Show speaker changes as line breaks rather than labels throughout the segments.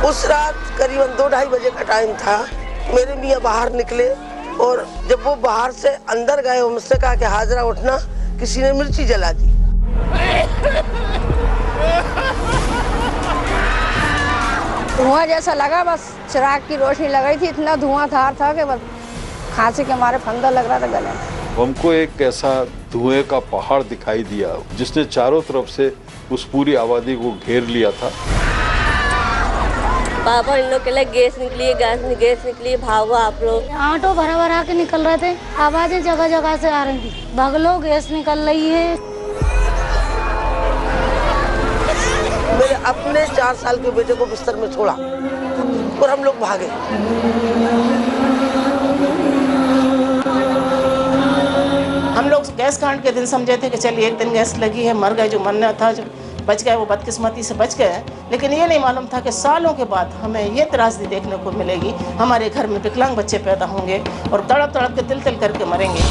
उस रात करीबन 2-2:30 बजे का टाइम था। मेरे मियाँ बाहर निकले और जब वो बाहर से अंदर गए, मुझसे कहा कि हाजरा उठना, किसी ने मिर्ची जला दी।
धुआं जैसा लगा, बस चिराग की रोशनी लग रही थी, इतना धुआंधार था कि बस खांसी के मारे फंदा लग रहा था गले में।
हमको एक ऐसा धुएं का पहाड़ दिखाई दिया जिसने चारों तरफ से उस पूरी आबादी को घेर लिया था।
पापा इन लोग के लिए गैस निकली है, भागो आप लोग।
ऑटो भरा भरा के निकल रहे थे, आवाजें जगह जगह से आ रही थी, भागलो गैस निकल रही है।
मेरे अपने 4 साल के बेटे को बिस्तर में छोड़ा और हम लोग भागे।
हम लोग गैस कांड के दिन समझे थे कि चलिए एक दिन गैस लगी है, मर गए, जो मरना था, जो बच गए वो बदकिस्मती से बच गए। लेकिन ये नहीं मालूम था कि सालों के बाद हमें ये त्रासदी देखने को मिलेगी, हमारे घर में विकलांग बच्चे पैदा होंगे और तड़प तड़प के तिल तिल करके मरेंगे।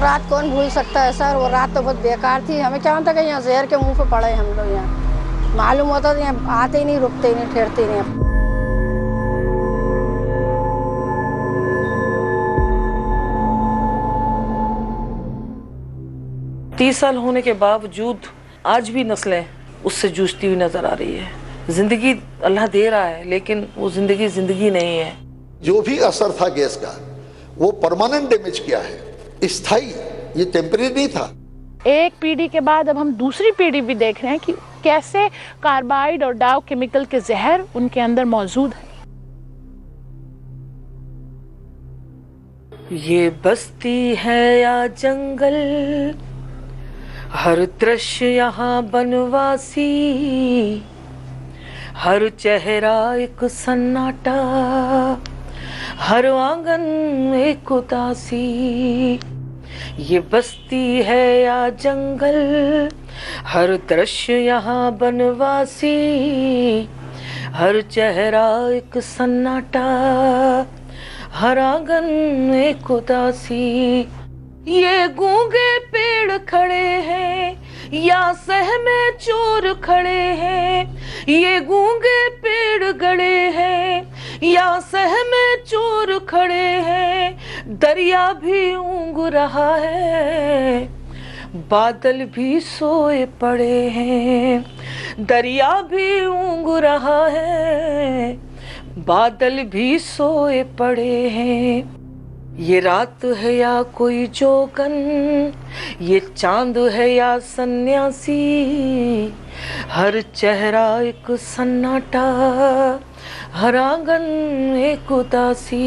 रात कौन भूल सकता है सर, वो रात तो बहुत बेकार थी। हमें क्या होता कि यहाँ जहर के मुंह पे पड़े हम लोग, यहाँ मालूम होता तो यहाँ आते ही नहीं, रुकते ही नहीं, ठहरते ही नहीं।
30 साल होने के बावजूद आज भी नस्लें उससे जूझती हुई नजर आ रही है। जिंदगी अल्लाह दे रहा है, लेकिन वो जिंदगी जिंदगी नहीं है।
जो भी असर था गैस का, वो परमानेंट डैमेज किया है, स्थायी, ये टेम्परेरी नहीं था।
एक पीढ़ी के बाद अब हम दूसरी पीढ़ी भी देख रहे हैं कि कैसे कार्बाइड और डाउ केमिकल के जहर उनके अंदर मौजूद है।
ये बस्ती है या जंगल, हर दृश्य यहाँ बनवासी, हर चेहरा एक सन्नाटा, हर आंगन एक उदासी। ये बस्ती है या जंगल, हर दृश्य यहाँ बनवासी, हर चेहरा एक सन्नाटा, हर आंगन एक उदासी। ये गूंगे पेड़ खड़े हैं या सहमे चोर खड़े हैं, ये गूंगे पेड़ गड़े हैं या सहमे चोर खड़े हैं। दरिया भी ऊँग रहा है, बादल भी सोए पड़े हैं। दरिया भी ऊँग रहा है, बादल भी सोए पड़े हैं। ये रात है या कोई जोगन, ये चांद है या सन्यासी, हर चेहरा एक सन्नाटा, हर आंगन एक उदासी।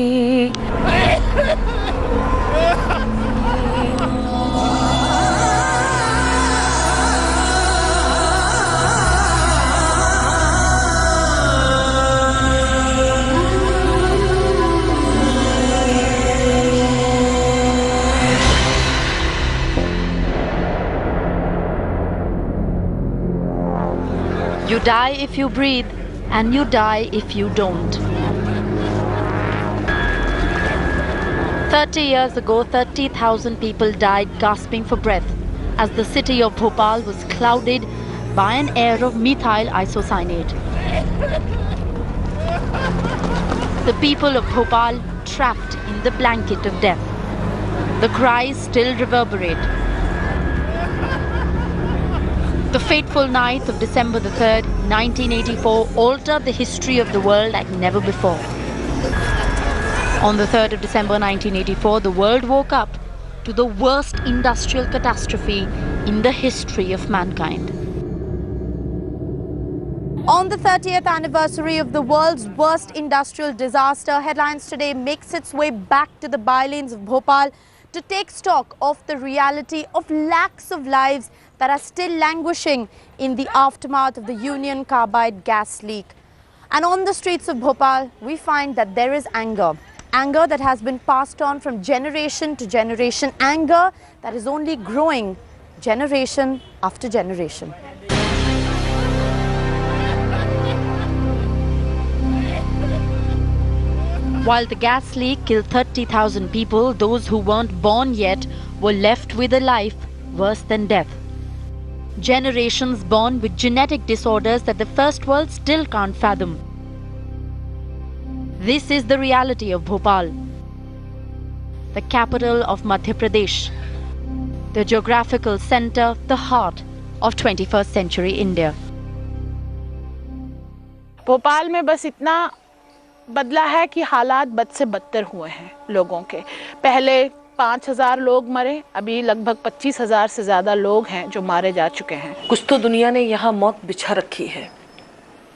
You die if you breathe, and you die if you don't. 30 years ago, 30,000 people died gasping for breath as the city of Bhopal was clouded by an air of methyl isocyanate. The people of Bhopal trapped in the blanket of death. The cries still reverberate. The fateful night of December the 3rd, 1984 altered the history of the world like never before. On the 3rd of December 1984, the world woke up to the worst industrial catastrophe in the history of mankind.
On the 30th anniversary of the world's worst industrial disaster, Headlines Today makes its way back to the bylanes of Bhopal to take stock of the reality of lakhs of lives that are still languishing in the aftermath of the Union Carbide gas leak. And on the streets of Bhopal, we find that there is anger. anger that has been passed on from generation to generation, anger that is only growing generation after generation.
While the gas leak killed 30,000 people, those who weren't born yet were left with a life worse than death. Generations born with genetic disorders that the first world still can't fathom. This is the reality of Bhopal, the capital of Madhya Pradesh, the geographical center, the heart of 21st century India.
Bhopal में बस इतना बदला है कि हालात बद से बदतर हुए हैं लोगों के। पहले 5,000 लोग मरे, अभी लगभग 25,000 से ज़्यादा लोग हैं जो मारे जा चुके हैं।
कुछ तो दुनिया ने यहाँ मौत बिछा रखी है,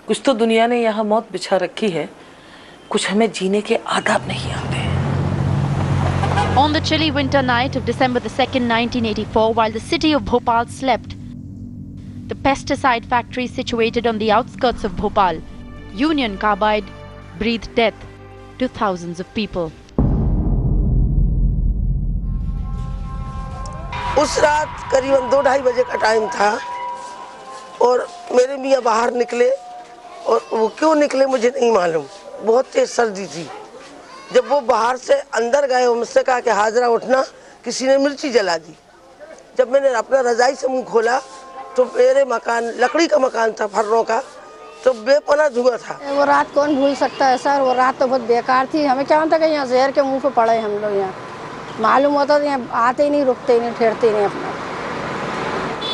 कुछ तो दुनिया ने यहाँ मौत बिछा रखी है, कुछ हमें जीने के आदाब नहीं आते।
On the chilly winter night of December the 2nd, 1984, while the city of Bhopal slept, the pesticide factory situated on the outskirts of Bhopal, Union Carbide, breathed death to thousands of people.
उस रात करीबन 2-2:30 बजे का time था और मेरे मियाँ बाहर निकले और वो क्यों निकले मुझे नहीं मालूम, बहुत तेज सर्दी थी। जब वो बाहर से अंदर गए, मुझसे कहा कि हाजरा उठना, किसी ने मिर्ची जला दी। जब मैंने अपना रजाई से मुंह खोला तो मेरे मकान, लकड़ी का मकान था फर्रों का, तो बेपनाह धुआं था।
वो रात कौन भूल सकता है सर, वो रात तो बहुत बेकार थी। हमें क्या होता कि यहाँ जहर के मुंह पे पड़े हम लोग, यहाँ मालूम होता तो यहाँ आते ही नहीं, रुकते ही नहीं, ठहरते ही नहीं, अपना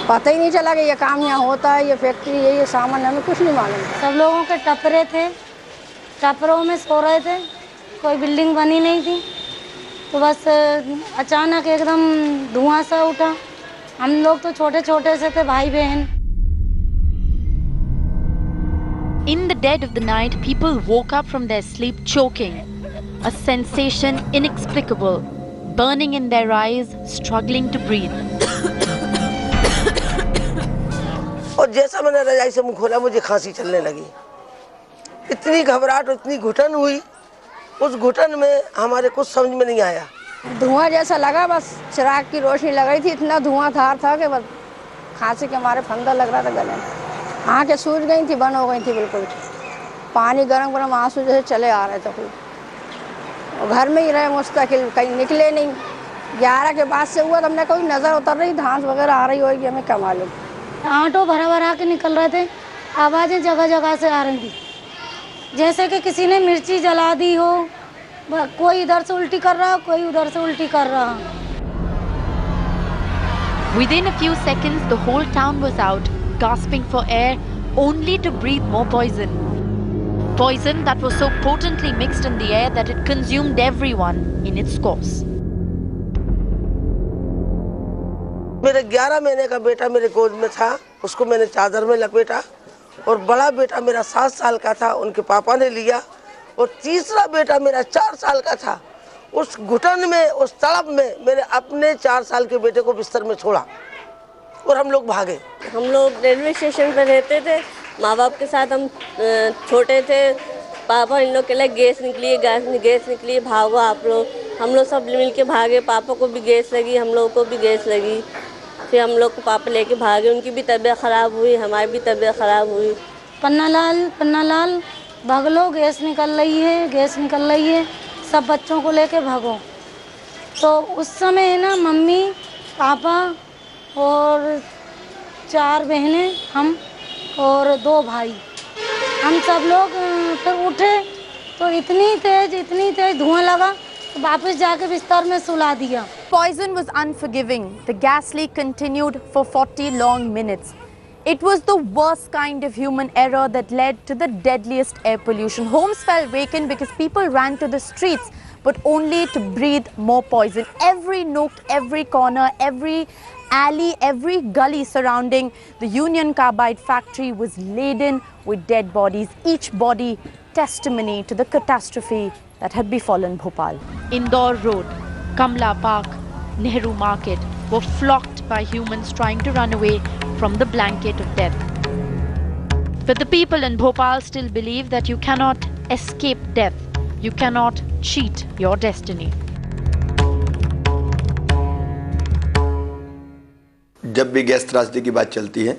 पता ही नहीं चला कि ये काम यहाँ होता है, ये फैक्ट्री है, ये सामान, हमें कुछ नहीं मालूम।
सब लोगों के टपरे थे, टपरों में सो रहे थे, कोई बिल्डिंग बनी नहीं थी, तो बस अचानक एकदम धुआं सा उठा। हम लोग तो छोटे छोटे से थे, भाई बहन।
In the dead of the night, people woke up from their sleep choking, a sensation inexplicable, burning in their eyes, struggling to breathe.
और जैसा मैंने रजाई से मुंह खोला मुझे खांसी चलने लगी। इतनी घबराहट और इतनी घुटन हुई, उस घुटन में हमारे कुछ समझ में नहीं आया।
धुआं जैसा लगा, बस चिराग की रोशनी लग रही थी, इतना धुआं था कि बस खांसी के मारे फंदा लग रहा था गले में। आँखें सूज गई थी, बंद हो गई थी बिल्कुल। पानी गरम गरम आंसू जैसे चले आ रहे थे खूब। और घर में ही रहे मुस्तकिल, कहीं निकले नहीं। 11 के बाद से हुआ तो हमने कोई नज़र उतर रही, धांस वगैरह आ रही होगी, हमें क्या मालूम।
आंटों भरा भरा के निकल रहे थे, आवाज़ें जगह जगह से आ रही थी, जैसे कि किसी ने मिर्ची जला दी हो। कोई इधर से उल्टी कर रहा, कोई उधर से उल्टी कर रहा।
Within a few seconds, the whole town was out, gasping for air, only to breathe more poison. Poison that was so potently mixed in the air that it consumed everyone in its course.
मेरे 11 महीने का बेटा मेरे गोद में था, उसको मैंने चादर में लपेटा, और बड़ा बेटा मेरा 7 साल का था, उनके पापा ने लिया, और तीसरा बेटा मेरा 4 साल का था। उस घुटन में, उस तड़प में मैंने अपने 4 साल के बेटे को बिस्तर में छोड़ा और हम लोग भागे।
हम लोग रेलवे स्टेशन पर रहते थे, माँ बाप के साथ हम छोटे थे। पापा इन लोग के लिए गैस निकली है, गैस निकली है, भागो आप लोग। हम लोग सब मिल के भागे, पापा को भी गैस लगी, हम लोग को भी गैस लगी। फिर हम लोग को पापा लेके भागे, उनकी भी तबीयत ख़राब हुई, हमारी भी तबीयत ख़राब हुई।
पन्नालाल भाग लो, गैस निकल रही है, गैस निकल रही है, सब बच्चों को लेके भागो। तो उस समय है ना, मम्मी, पापा और 4 बहनें, हम और 2 भाई, हम सब लोग फिर उठे तो इतनी तेज धुआं लगा, तो वापस जाके बिस्तर में सुला दिया।
Poison was unforgiving. The gas leak continued for 40 long minutes. It was the worst kind of human error that led to the deadliest air pollution. Homes fell vacant because people ran to the streets, but only to breathe more poison. Every nook, every corner, every alley, every gully surrounding the Union Carbide factory was laden with dead bodies, each body testimony to the catastrophe that had befallen Bhopal.
Indore Road, Kamla Park, Nehru Market were flocked by humans trying to run away from the blanket of death. But the people in Bhopal still believe that you cannot escape death. You cannot cheat your destiny.
जब भी gas त्रासदी की बात चलती है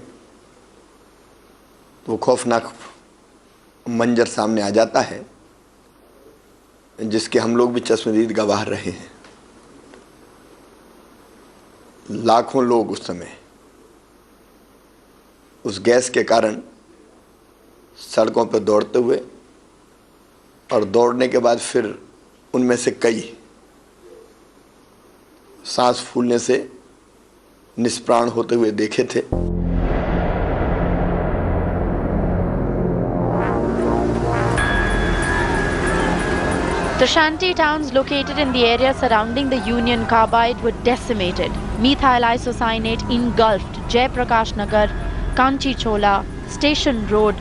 तो वो खौफनाक मंजर सामने आ जाता है जिसके हम लोग भी चश्मदीद गवाह रहे हैं। लाखों लोग उस समय उस गैस के कारण सड़कों पर दौड़ते हुए और दौड़ने के बाद फिर उनमें से कई सांस फूलने से निष्प्राण होते हुए देखे थे।
The shanty towns located in the area surrounding the Union Carbide were decimated. Methyl isocyanate engulfed Jayaprakash Nagar, Kanchi Chola, Station Road,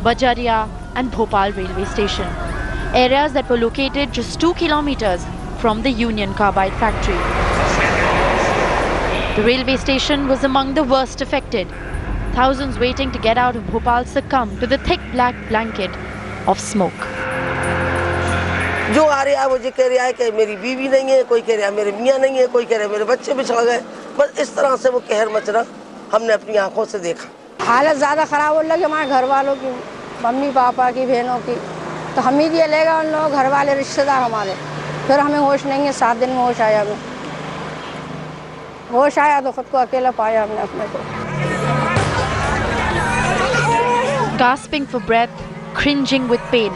Bajaria and Bhopal railway station. Areas that were located just 2 kilometers from the Union Carbide factory. The railway station was among the worst affected. Thousands waiting to get out of Bhopal succumbed to the thick black blanket of smoke.
जो आ रहा है वो ये कह रहा है कि मेरी बीवी नहीं है, कोई कह रहा है मेरे मियाँ नहीं है, कोई कह रहा है मेरे बच्चे बिछड़ गए। बस इस तरह से वो कहर मचना हमने अपनी आंखों से देखा।
हालत ज़्यादा ख़राब होने लगी हमारे घर वालों की, मम्मी पापा की, बहनों की। तो हम ही ये लेगा उन लोग घर वाले रिश्तेदार हमारे। फिर हमें होश नहीं है, 7 दिन में होश आया हमें। होश आया तो खुद को अकेला पाया हमने अपने को।
Gasping for breath, cringing with pain,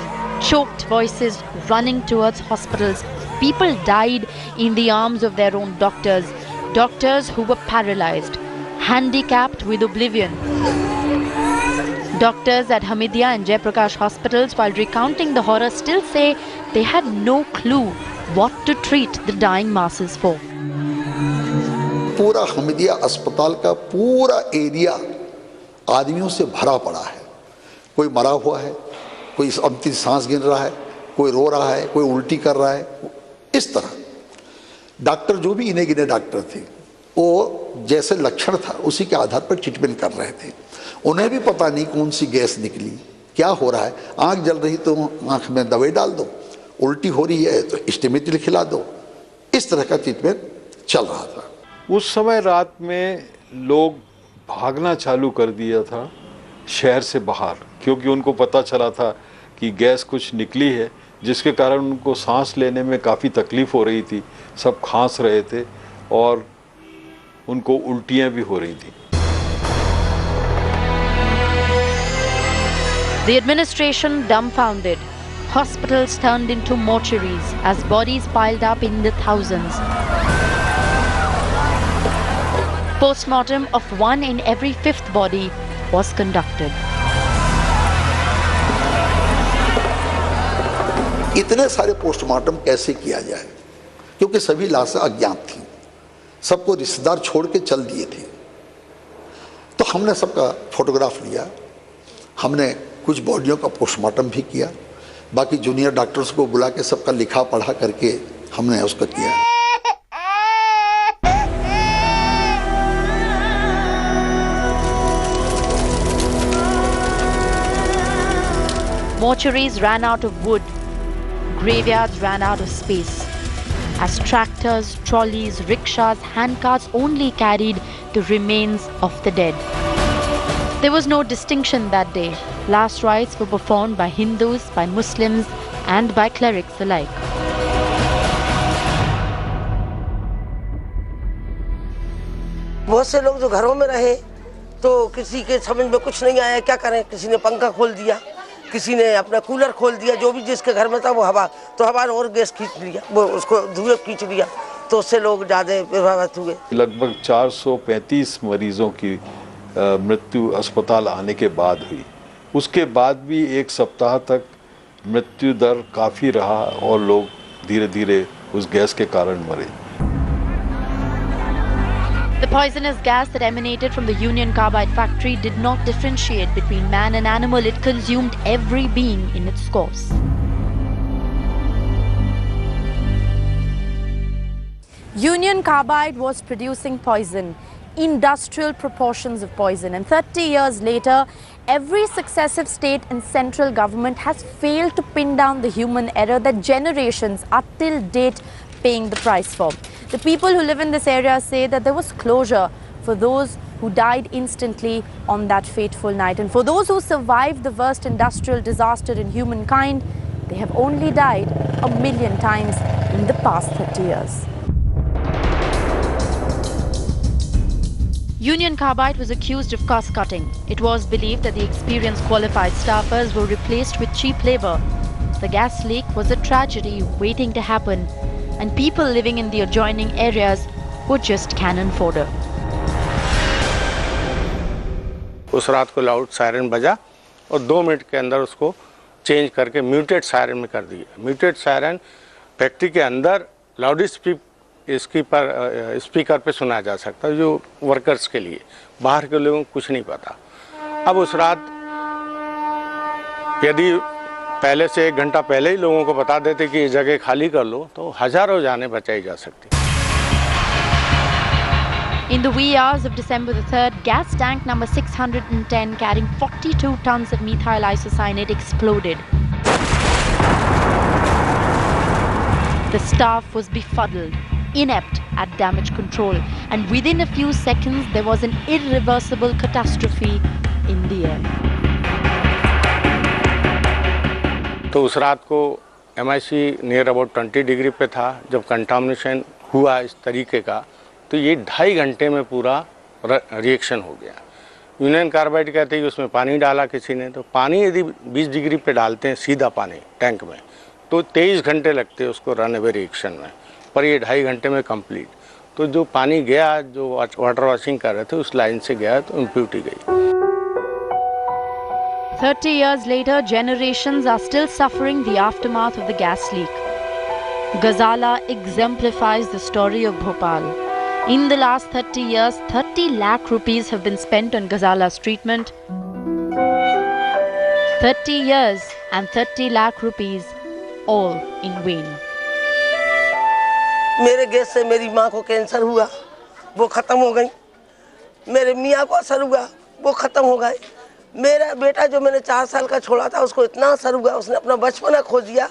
choked voices running towards hospitals. People died in the arms of their own doctors. Doctors who were paralyzed, handicapped with oblivion. Doctors at Hamidia and Jayaprakash hospitals, while recounting the horror, still say they had no clue what to treat the dying masses for.
पूरा हमिदिया अस्पताल का पूरा area आदमियों से भरा पड़ा है। कोई मरा हुआ है, कोई अंतिम सांस गिन रहा है, कोई रो रहा है, कोई उल्टी कर रहा है। इस तरह डॉक्टर जो भी इन्हें गिने डॉक्टर थे वो जैसे लक्षण था उसी के आधार पर ट्रीटमेंट कर रहे थे। उन्हें भी पता नहीं कौन सी गैस निकली, क्या हो रहा है। आँख जल रही तो आँख में दवाई डाल दो, उल्टी हो रही है तो स्टेमिटिल खिला दो। इस तरह का ट्रीटमेंट चल रहा था।
उस समय रात में लोग भागना चालू कर दिया था शहर से बाहर, क्योंकि उनको पता चला था कि गैस कुछ निकली है जिसके कारण उनको सांस लेने में काफ़ी तकलीफ़ हो रही थी। सब खांस रहे थे और उनको उल्टियाँ भी हो रही थी।
The administration dumbfounded. Hospitals turned into mortuaries as bodies piled up in the thousands. Postmortem of 1 in every 5th body was conducted.
इतने सारे पोस्टमार्टम कैसे किया जाए, क्योंकि सभी लाशें अज्ञात थीं, सबको रिश्तेदार छोड़ के चल दिए थे। तो हमने सबका फोटोग्राफ लिया, हमने कुछ बॉडियों का पोस्टमार्टम भी किया, बाकी जूनियर डॉक्टर्स को बुला के सबका लिखा पढ़ा करके हमने उसका किया।
Mortuaries ran out of wood. Graveyards ran out of space. As tractors, trolleys, rickshaws, handcarts only carried the remains of the dead. There was no distinction that day. Last rites were performed by Hindus, by Muslims, and by clerics alike.
बहुत से लोग जो घरों में रहे तो किसी के समझ में कुछ नहीं आया, क्या करें। किसी ने पंखा खोल दिया, किसी ने अपना कूलर खोल दिया, जो भी जिसके घर में था वो हवा ने और गैस खींच लिया, वो उसको धुएं खींच लिया, तो उससे लोग ज़्यादा प्रभावित हुए।
लगभग 435 मरीजों की मृत्यु अस्पताल आने के बाद हुई। उसके बाद भी 1 सप्ताह तक मृत्यु दर काफ़ी रहा और लोग धीरे धीरे उस गैस के कारण मरे।
The poisonous gas that emanated from the Union Carbide factory did not differentiate between man and animal. It consumed every being in its course.
Union Carbide was producing poison, industrial proportions of poison, and 30 years later, every successive state and central government has failed to pin down the human error that generations are till date paying the price for. The people who live in this area say that there was closure for those who died instantly on that fateful night. And for those who survived the worst industrial disaster in humankind, they have only died 1 million times in the past 30 years.
Union Carbide was accused of cost cutting. It was believed that the experienced qualified staffers were replaced with cheap labor. The gas leak was a tragedy waiting to happen, and people living in the adjoining areas were just cannon fodder.
उस रात को loud siren बजा और 2 minute के अंदर उसको change करके muted siren में कर दिया। म्यूटेड सायरन फैक्ट्री के अंदर लाउड स्पीकर पे सुना जा सकता है, जो वर्कर्स के लिए, बाहर के लोगों को कुछ नहीं पता। अब उस रात यदि पहले से 1 घंटा पहले ही लोगों को बता देते कि ये जगह खाली कर लो, तो हजारों जानें बचाई जा सकती।
In the wee hours of December the 3rd, gas tank number 610 carrying 42 tons of methyl isocyanate exploded. The staff was befuddled, inept at damage control, and within a few seconds there was an irreversible catastrophe in the air.
तो उस रात को MIC near about 20 degree पे था। जब contamination हुआ इस तरीके का, तो ये 2.5 घंटे में पूरा रिएक्शन हो गया। यूनियन कार्बाइड कहते हैं कि उसमें पानी डाला किसी ने, तो पानी यदि 20 डिग्री पे डालते हैं सीधा पानी टैंक में, तो 23 घंटे लगते हैं उसको रन अवे रिएक्शन में, पर ये 2.5 घंटे में कंप्लीट। तो जो पानी गया, जो वाटर वॉशिंग कर रहे थे उस लाइन से गया, तो इम्प्यूरिटी गई।
30 years later, generations are still suffering the aftermath of the gas leak. Ghazala exemplifies the story of Bhopal. In the last 30 years, 30 lakh rupees have been spent on Ghazala's treatment. 30 years and 30 lakh rupees, all in vain.
मेरे gas से मेरी माँ को cancer हुआ, वो ख़त्म हो गई। मेरे मियाँ को असर हुआ, वो ख़त्म हो गए। मेरा बेटा जो मैंने 4 साल का छोड़ा था, उसको इतना असर हुआ, उसने अपना बचपना खो दिया।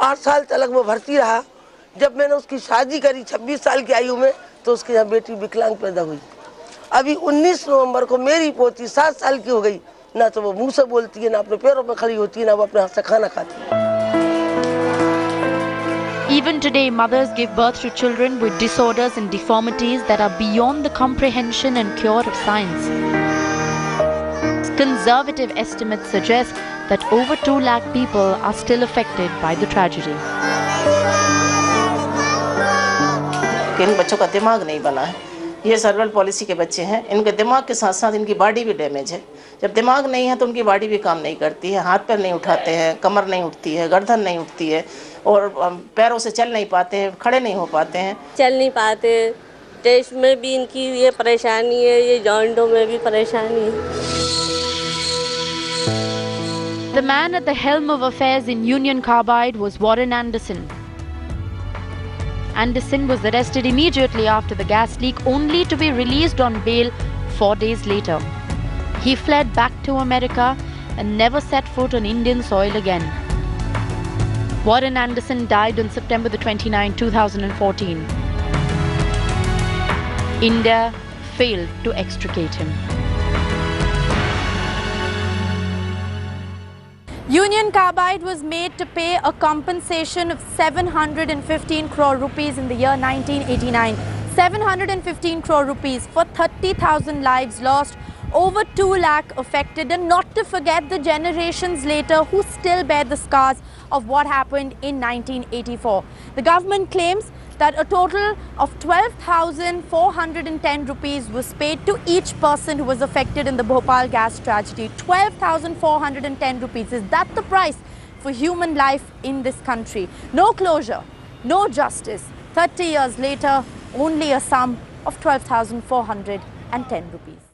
8 साल तक वो भर्ती रहा। जब मैंने उसकी शादी करी 26 साल की आयु में, तो उसके यहाँ बेटी विकलांग पैदा हुई। अभी 19 नवंबर को मेरी पोती 7 साल की हो गई। ना तो वो मुंह से बोलती है, ना अपने पैरों पर खड़ी होती है, ना वो अपने हाथ से खाना खाती है।
Even today, mothers give birth to children with disorders and deformities that are beyond the comprehension and cure of science. Conservative estimates suggest that over 2 lakh people are still affected by the tragedy.
इन बच्चों का दिमाग नहीं बना है। ये सर्वल policy के बच्चे हैं, इनके दिमाग के साथ साथ इनकी बॉडी भी डैमेज है। जब दिमाग नहीं है तो उनकी बॉडी भी काम नहीं करती है, हाथ पैर नहीं उठाते हैं, कमर नहीं उठती है, गर्दन नहीं उठती है, और पैरों से चल नहीं पाते हैं, खड़े नहीं हो पाते हैं,
चल नहीं पाते। टेस्ट में भी इनकी ये परेशानी है, ये जॉइंटों में भी परेशानी है।
The man at the helm of affairs in Union Carbide was Warren Anderson. Anderson was arrested immediately after the gas leak, only to be released on bail 4 days later. He fled back to America and never set foot on Indian soil again. Warren Anderson died on September the 29th, 2014. India failed to extricate him.
Union Carbide was made to pay a compensation of 715 crore rupees in the year 1989. 715 crore rupees for 30,000 lives lost, over 2 lakh affected, and not to forget the generations later who still bear the scars of what happened in 1984. The government claims that a total of 12,410 rupees was paid to each person who was affected in the Bhopal gas tragedy. 12,410 rupees. Is that the price for human life in this country? No closure, no justice. 30 years later, only a sum of 12,410 rupees.